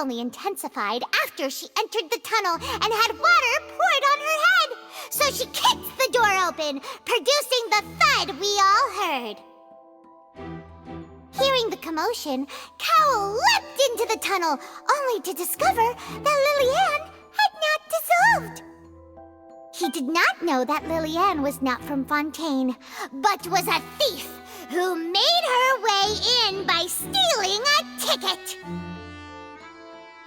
only intensified after she entered the tunnel and had water poured on her head. So she kicks the door open, producing the thud we all heard. Hearing the commotion, Cowl leapt into the tunnel, only to discover that Lily-Ann had not dissolved. He did not know that Lily-Ann was not from Fontaine, but was a thief who made her way in by stealing a ticket.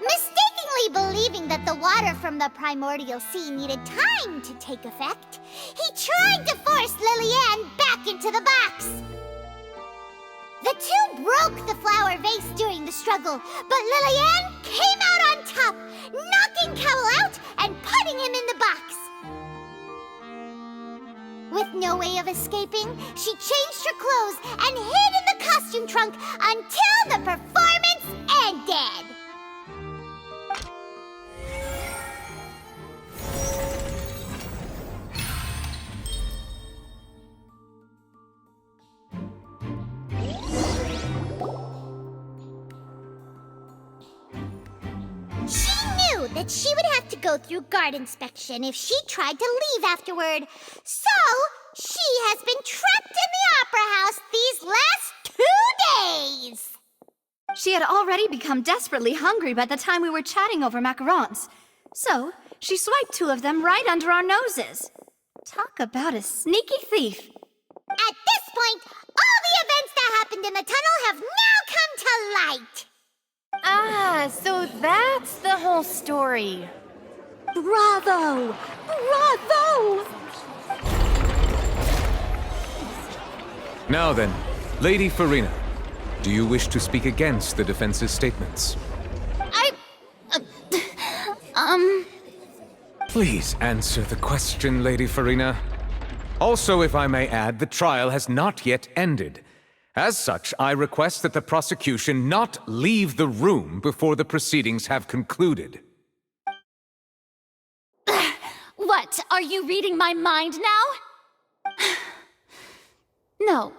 Mistakenly believing that the water from the primordial sea needed time to take effect, he tried to force Lily-Ann back into the box. The two broke the flower vase during the struggle, but Lily-Ann came out on top, knocking Cowl out and putting him in the box. With no way of escaping, she changed her clothes and hid in the costume trunk until the performance ended. That she would have to go through guard inspection if she tried to leave afterward. So, she has been trapped in the Opera House these last 2 days. She had already become desperately hungry by the time we were chatting over macarons. So, she swiped 2 of them right under our noses. Talk about a sneaky thief. At this point, all the events that happened in the tunnel have now come to light. Ah, so that's the whole story. Bravo! Bravo! Now then, Lady Farina, do you wish to speak against the defense's statements? Please answer the question, Lady Farina. Also, if I may add, the trial has not yet ended. As such, I request that the prosecution not leave the room before the proceedings have concluded. What, are you reading my mind now? No,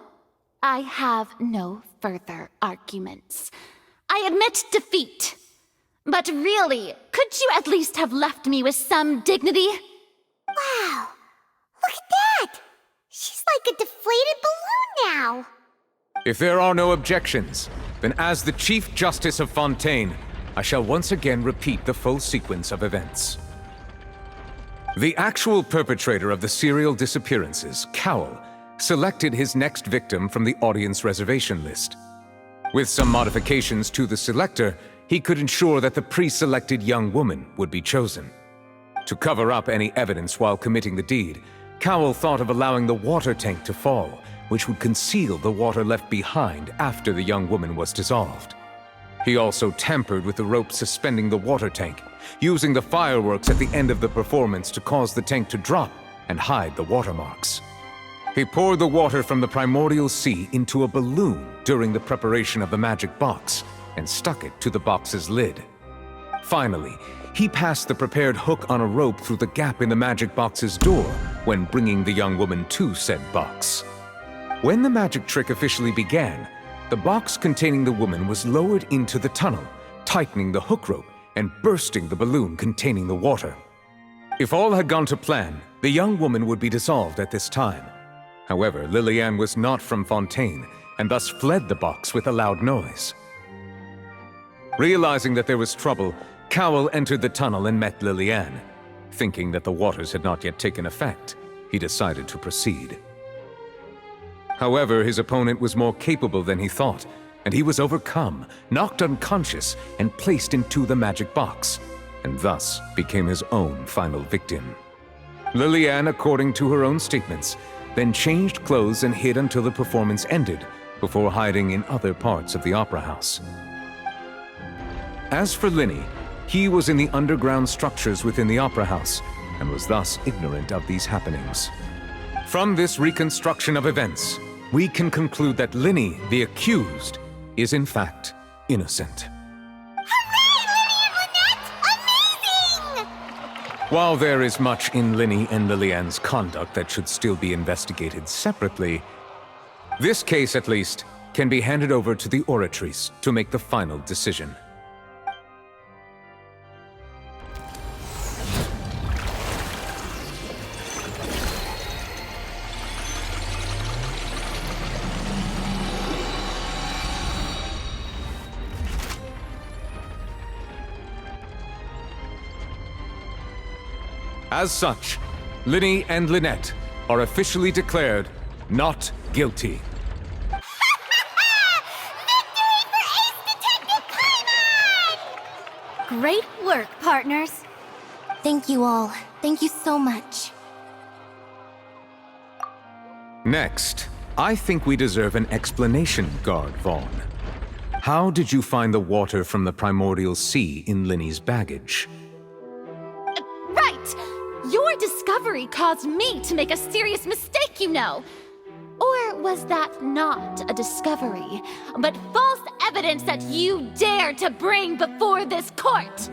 I have no further arguments. I admit defeat. But really, could you at least have left me with some dignity? Wow, look at that! She's like a deflated balloon now. If there are no objections, then as the Chief Justice of Fontaine, I shall once again repeat the full sequence of events. The actual perpetrator of the serial disappearances, Cowl, selected his next victim from the audience reservation list. With some modifications to the selector, he could ensure that the pre-selected young woman would be chosen. To cover up any evidence while committing the deed, Cowl thought of allowing the water tank to fall, which would conceal the water left behind after the young woman was dissolved. He also tampered with the rope suspending the water tank, using the fireworks at the end of the performance to cause the tank to drop and hide the watermarks. He poured the water from the primordial sea into a balloon during the preparation of the magic box and stuck it to the box's lid. Finally, he passed the prepared hook on a rope through the gap in the magic box's door when bringing the young woman to said box. When the magic trick officially began, the box containing the woman was lowered into the tunnel, tightening the hook rope and bursting the balloon containing the water. If all had gone to plan, the young woman would be dissolved at this time. However, Lily-Ann was not from Fontaine and thus fled the box with a loud noise. Realizing that there was trouble, Cowl entered the tunnel and met Lily-Ann. Thinking that the waters had not yet taken effect, he decided to proceed. However, his opponent was more capable than he thought, and he was overcome, knocked unconscious, and placed into the magic box, and thus became his own final victim. Lily-Ann, according to her own statements, then changed clothes and hid until the performance ended, before hiding in other parts of the opera house. As for Linny, he was in the underground structures within the opera house, and was thus ignorant of these happenings. From this reconstruction of events, we can conclude that Linny, the accused, is in fact innocent. Hooray, Linny and Lynette! Amazing! While there is much in Linny and Lily-Ann's conduct that should still be investigated separately, this case, at least, can be handed over to the Oratrice to make the final decision. As such, Linny and Lynette are officially declared not guilty. Victory for Ace Detective Paimon! Great work, partners. Thank you all. Thank you so much. Next, I think we deserve an explanation, Guard Vaughn. How did you find the water from the primordial sea in Linny's baggage? Right! Your discovery caused me to make a serious mistake, you know. Or was that not a discovery, but false evidence that you dared to bring before this court?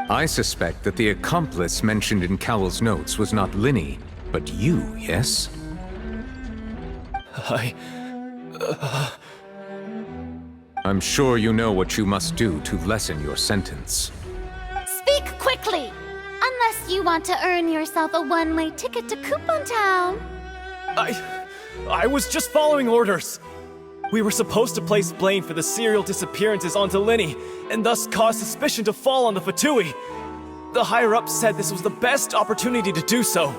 I suspect that the accomplice mentioned in Cowell's notes was not Linny, but you, yes? I'm sure you know what you must do to lessen your sentence. Speak quickly! Unless you want to earn yourself a one-way ticket to Coupon Town. I was just following orders. We were supposed to place blame for the serial disappearances onto Linny, and thus cause suspicion to fall on the Fatui. The higher-ups said this was the best opportunity to do so.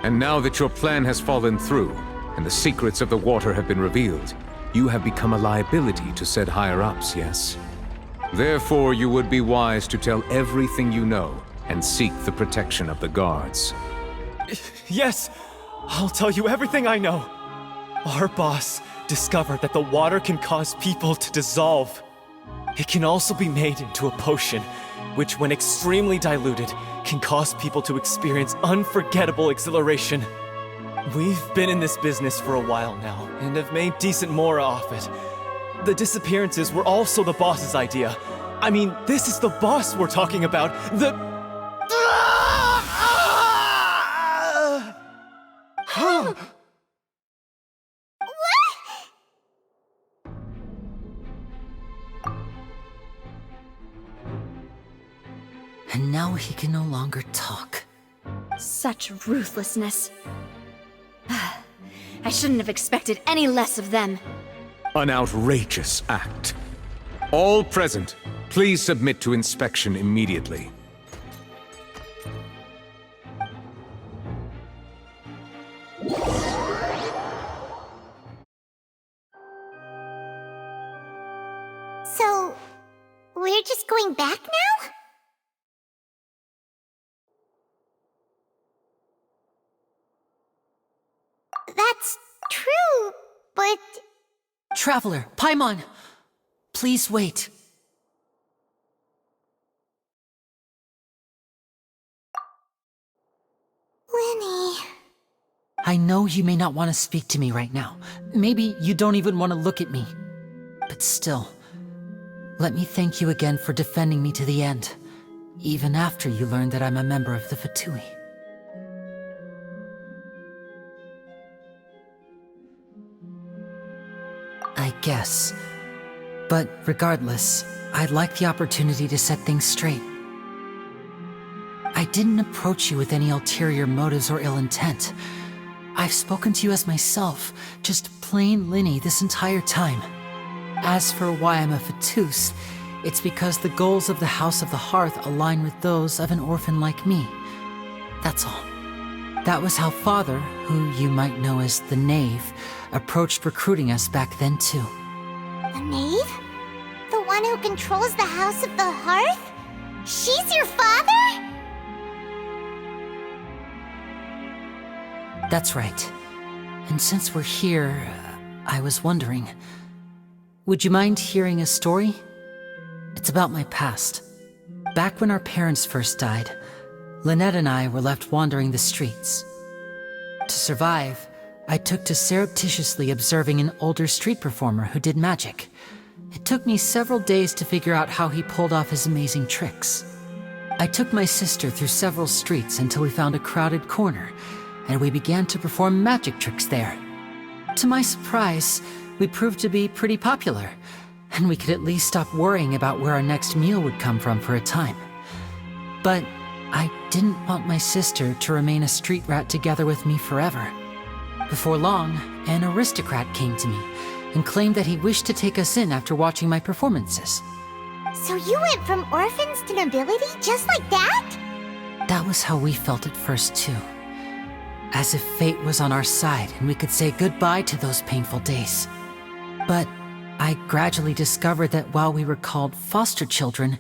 And now that your plan has fallen through, and the secrets of the water have been revealed, you have become a liability to said higher-ups, yes? Therefore, you would be wise to tell everything you know, and seek the protection of the guards. Yes, I'll tell you everything I know. Our boss discovered that the water can cause people to dissolve. It can also be made into a potion, which when extremely diluted, can cause people to experience unforgettable exhilaration. We've been in this business for a while now, and have made decent more off it. The disappearances were also the boss's idea. I mean, this is the boss we're talking about. And now he can no longer talk. Such ruthlessness. I shouldn't have expected any less of them. An outrageous act. All present, please submit to inspection immediately. So, we're just going back now? That's true, but... Traveler, Paimon! Please wait. Linny... I know you may not want to speak to me right now. Maybe you don't even want to look at me. But still, let me thank you again for defending me to the end, even after you learned that I'm a member of the Fatui. I guess. But regardless, I'd like the opportunity to set things straight. I didn't approach you with any ulterior motives or ill intent. I've spoken to you as myself, just plain Linny this entire time. As for why I'm a Fatus, it's because the goals of the House of the Hearth align with those of an orphan like me. That's all. That was how Father, who you might know as the Knave, approached recruiting us back then too. The Knave? The one who controls the House of the Hearth? She's your father? That's right. And since we're here, I was wondering, would you mind hearing a story? It's about my past. Back when our parents first died, Lynette and I were left wandering the streets. To survive, I took to surreptitiously observing an older street performer who did magic. It took me several days to figure out how he pulled off his amazing tricks. I took my sister through several streets until we found a crowded corner, and we began to perform magic tricks there. To my surprise, we proved to be pretty popular, and we could at least stop worrying about where our next meal would come from for a time. But I didn't want my sister to remain a street rat together with me forever. Before long, an aristocrat came to me and claimed that he wished to take us in after watching my performances. So you went from orphans to nobility just like that? That was how we felt at first, too. As if fate was on our side and we could say goodbye to those painful days. But I gradually discovered that while we were called foster children,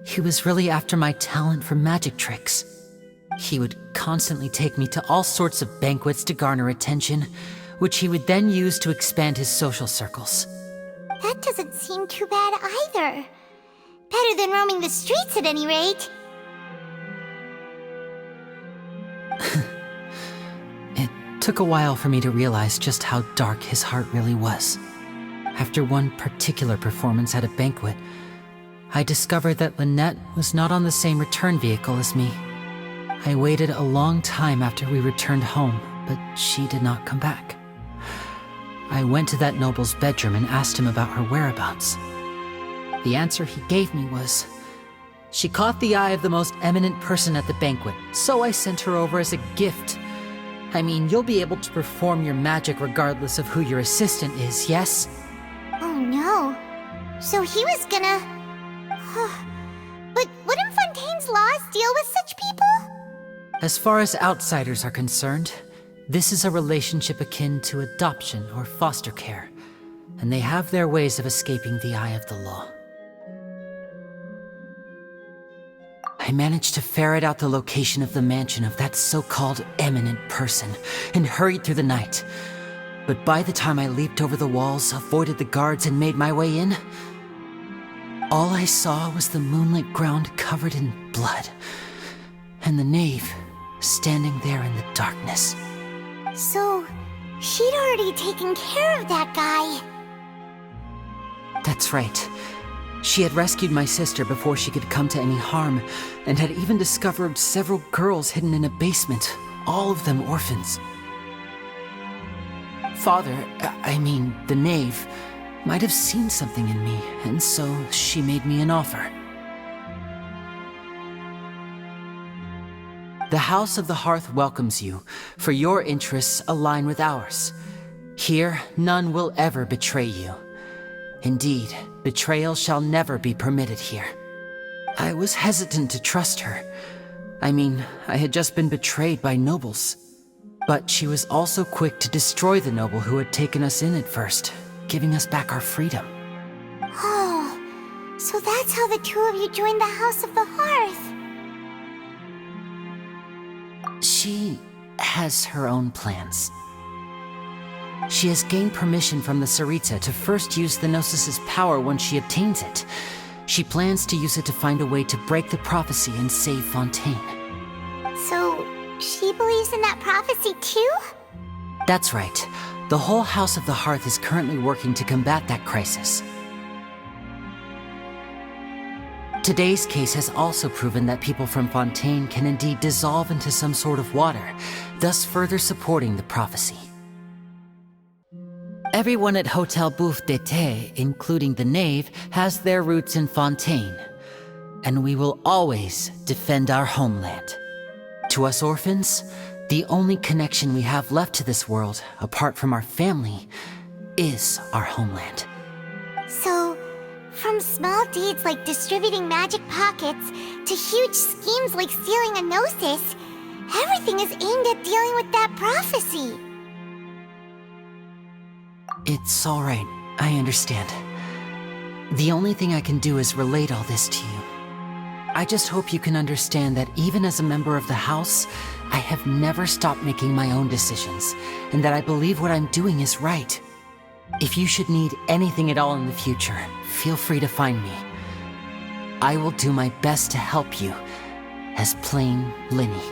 he was really after my talent for magic tricks. He would constantly take me to all sorts of banquets to garner attention, which he would then use to expand his social circles. That doesn't seem too bad either. Better than roaming the streets at any rate. It took a while for me to realize just how dark his heart really was. After one particular performance at a banquet, I discovered that Lynette was not on the same return vehicle as me. I waited a long time after we returned home, but she did not come back. I went to that noble's bedroom and asked him about her whereabouts. The answer he gave me was, "She caught the eye of the most eminent person at the banquet, so I sent her over as a gift. I mean, you'll be able to perform your magic regardless of who your assistant is, yes?" Oh no. So he was gonna... But wouldn't Fontaine's laws deal with such people? As far as outsiders are concerned, this is a relationship akin to adoption or foster care, and they have their ways of escaping the eye of the law. I managed to ferret out the location of the mansion of that so-called eminent person and hurried through the night. But by the time I leaped over the walls, avoided the guards, and made my way in, all I saw was the moonlit ground covered in blood, and the knave standing there in the darkness. So, she'd already taken care of that guy. That's right. She had rescued my sister before she could come to any harm, and had even discovered several girls hidden in a basement, all of them orphans. Father, the knave, might have seen something in me, and so she made me an offer. The House of the Hearth welcomes you, for your interests align with ours. Here, none will ever betray you. Indeed, betrayal shall never be permitted here. I was hesitant to trust her. I had just been betrayed by nobles. But she was also quick to destroy the noble who had taken us in at first, giving us back our freedom. Oh, so that's how the two of you joined the House of the Hearth. She has her own plans. She has gained permission from the Tsaritsa to first use the Gnosis' power when she obtains it. She plans to use it to find a way to break the prophecy and save Fontaine. So, she believes in that prophecy too? That's right. The whole House of the Hearth is currently working to combat that crisis. Today's case has also proven that people from Fontaine can indeed dissolve into some sort of water, thus further supporting the prophecy. Everyone at Hotel Bouffe d'été, including the knave, has their roots in Fontaine, and we will always defend our homeland. To us orphans, the only connection we have left to this world, apart from our family, is our homeland. So, from small deeds like distributing magic pockets to huge schemes like stealing a Gnosis, everything is aimed at dealing with that prophecy. It's all right. I understand. The only thing I can do is relate all this to you. I just hope you can understand that even as a member of the House, I have never stopped making my own decisions, and that I believe what I'm doing is right. If you should need anything at all in the future, feel free to find me. I will do my best to help you, as plain Linny.